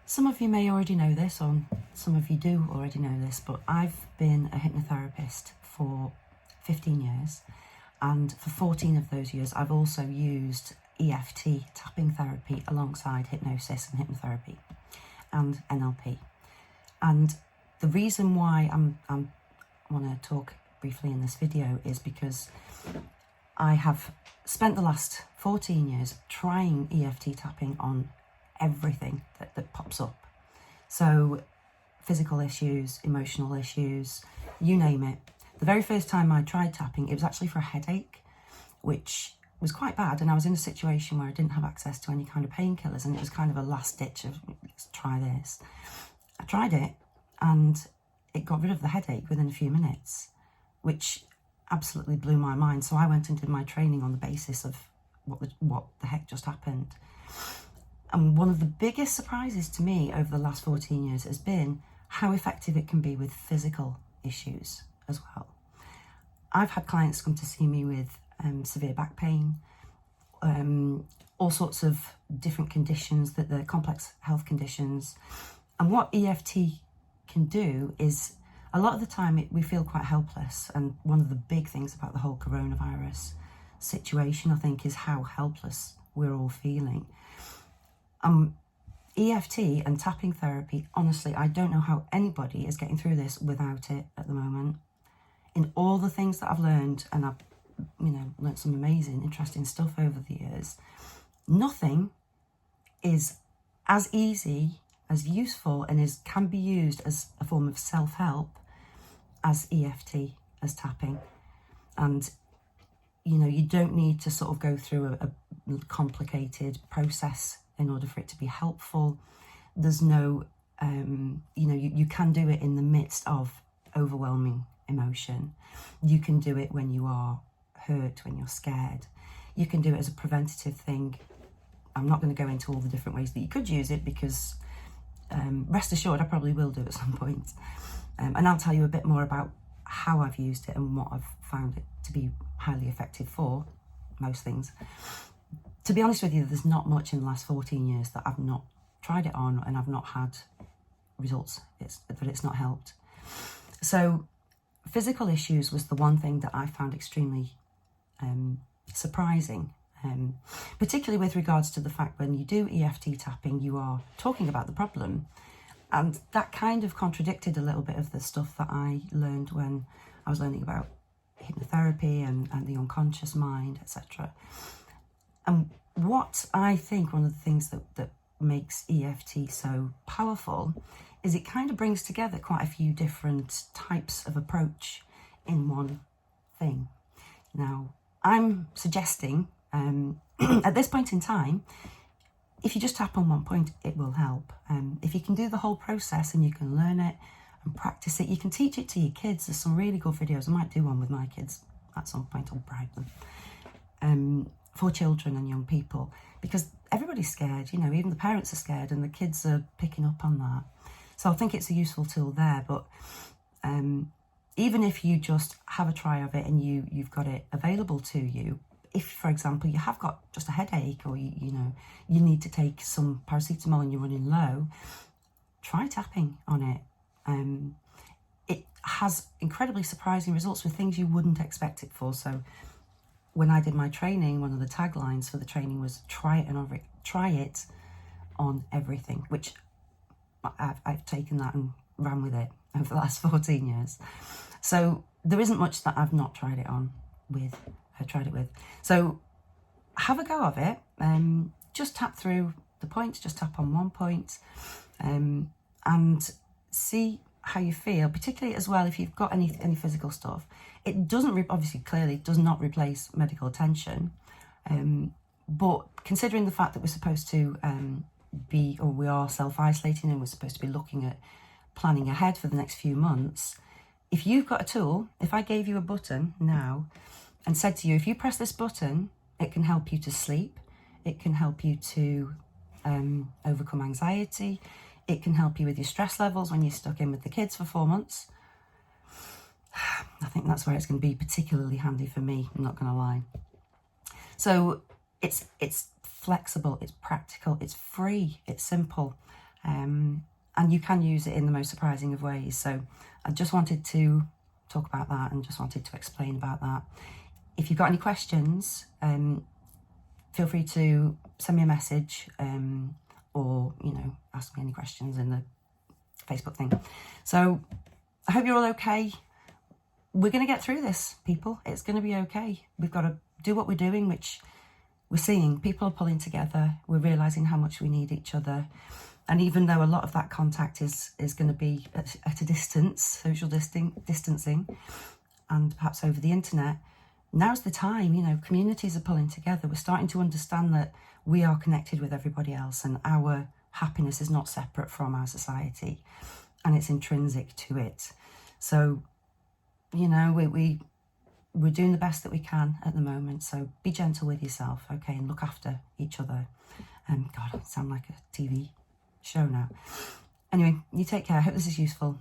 Some of you may already know this, or some of you do already know this, but I've been a hypnotherapist for 15 years, and for 14 of those years I've also used EFT tapping therapy alongside hypnosis and hypnotherapy and NLP. And the reason why I want to talk briefly in this video is because I have spent the last 14 years trying EFT tapping on everything that pops up. So physical issues, emotional issues, you name it. The very first time I tried tapping, it was actually for a headache, which was quite bad. And I was in a situation where I didn't have access to any kind of painkillers, and it was kind of a last ditch of, let's try this. I tried it and it got rid of the headache within a few minutes, which absolutely blew my mind. So I went and did my training on the basis of what the heck just happened. And one of the biggest surprises to me over the last 14 years has been how effective it can be with physical issues as well. I've had clients come to see me with severe back pain, all sorts of different conditions, that they're complex health conditions. And what EFT can do is, a lot of the time we feel quite helpless. And one of the big things about the whole coronavirus situation, I think, is how helpless we're all feeling. EFT and tapping therapy, honestly, I don't know how anybody is getting through this without it at the moment. In all the things that I've learned, and I've, learned some amazing, interesting stuff over the years, nothing is as easy, as useful, and can be used as a form of self-help as EFT, as tapping. And you don't need to sort of go through a complicated process in order for it to be helpful. There's no, you can do it in the midst of overwhelming emotion. You can do it when you are hurt, when you're scared. You can do it as a preventative thing. I'm not going to go into all the different ways that you could use it, because rest assured I probably will do at some point. And I'll tell you a bit more about how I've used it and what I've found it to be highly effective for most things. To be honest with you, there's not much in the last 14 years that I've not tried it on and I've not had results, that it's not helped. So physical issues was the one thing that I found extremely surprising, particularly with regards to the fact when you do EFT tapping, you are talking about the problem. And that kind of contradicted a little bit of the stuff that I learned when I was learning about hypnotherapy and the unconscious mind, etc. And what I think one of the things that makes EFT so powerful is it kind of brings together quite a few different types of approach in one thing. Now, I'm suggesting at this point in time, if you just tap on one point, it will help. If you can do the whole process and you can learn it and practice it, you can teach it to your kids. There's some really good videos. I might do one with my kids at some point. I'll bribe them. For children and young people, because everybody's scared, even the parents are scared and the kids are picking up on that. So I think it's a useful tool there. But even if you just have a try of it and you've got it available to you, if, for example, you have got just a headache, or you need to take some paracetamol and you're running low, try tapping on it. It has incredibly surprising results with things you wouldn't expect it for. So when I did my training, one of the taglines for the training was try it on everything, which I've taken that and ran with it over the last 14 years. So there isn't much that I've not tried it with. So have a go of it. Just tap through the points, just tap on one point, and see how you feel, particularly as well if you've got any physical stuff. It doesn't, obviously, clearly does not replace medical attention, but considering the fact that we're supposed to we are self-isolating and we're supposed to be looking at planning ahead for the next few months, if you've got a tool, if I gave you a button now and said to you, if you press this button, it can help you to sleep, it can help you to overcome anxiety, it can help you with your stress levels when you're stuck in with the kids for 4 months, I think that's where it's going to be particularly handy for me, I'm not going to lie. So it's flexible, it's practical, it's free, it's simple. and you can use it in the most surprising of ways. So I just wanted to talk about that and just wanted to explain about that. If you've got any questions, feel free to send me a message, or, you know, ask me any questions in the Facebook thing. So I hope you're all okay. We're going to get through this, people. It's going to be okay. We've got to do what we're doing, which we're seeing. People are pulling together. We're realising how much we need each other. And even though a lot of that contact is going to be at a distance, social distancing, and perhaps over the internet, now's the time. You know, communities are pulling together. We're starting to understand that we are connected with everybody else, and our happiness is not separate from our society, and it's intrinsic to it. So, you know, we're doing the best that we can at the moment. So be gentle with yourself, okay, and look after each other. God, I sound like a TV show now. Anyway, you take care. I hope this is useful.